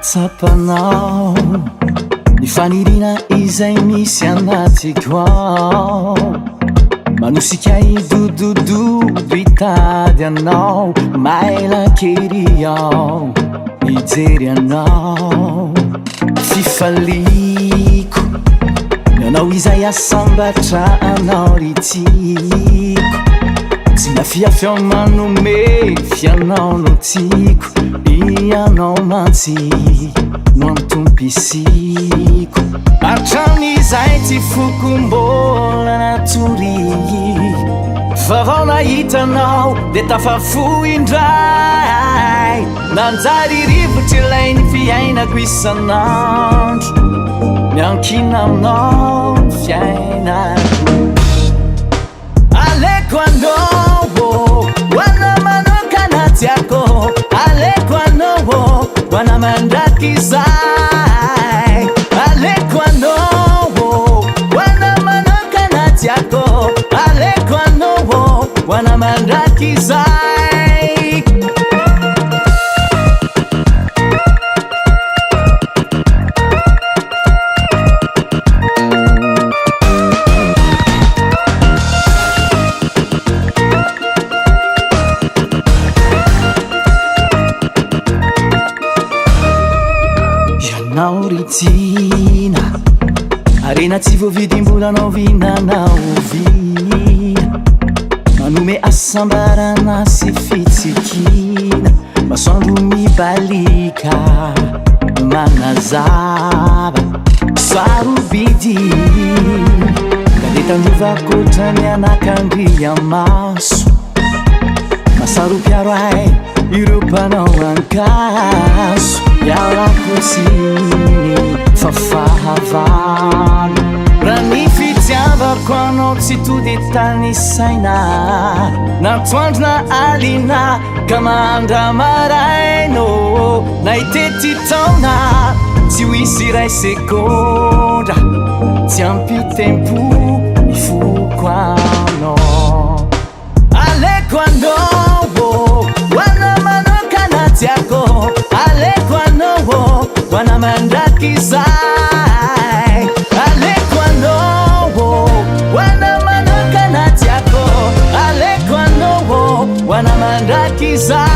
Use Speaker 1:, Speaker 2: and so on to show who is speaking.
Speaker 1: Atsapanao ny fanirina izay misy anatiko ao, manosika idodododo hitady anao, maila kely ao mijery anao. Fifaliko nanao izay asambatra anao ritiko, tsy nafiafy ao manome fianao no tiako, ianao mantsy no antompisiko. Hatramizay tsy foko mbola natory, fa vao nahitanao de tafafo indray, nanjary rivotry ilay ny fiainako isanandro, miankina aminao ny fiainako. Alaiko anao wana manokana tiako, alaiko anao wana mandrakizay, alaiko anao wana manokana tiako, alaiko anao wana mandrakizay. Nauritina arena tsy voavidim-bola anao vinanao vina, manome asambarana sy fitsikina, masoandro mibalika manazava sarobidina, kadetanjovakotrany anakandria maso, masaropiaro ay ireo mpanao ankaso, ialakotsiny fa fahavalo, raha ny fitiavako anao tsy tody tanisaina, natoandro na alina ka mandra maraino, na itety taona tsy ho isy ray sekondra, tsy ampy tempo ny foko anao. Alaiko anao wana manokana tiako, alaiko anao wana mandrakizay, alaiko anao wana manokana tiako, alaiko anao wana mandrakizay.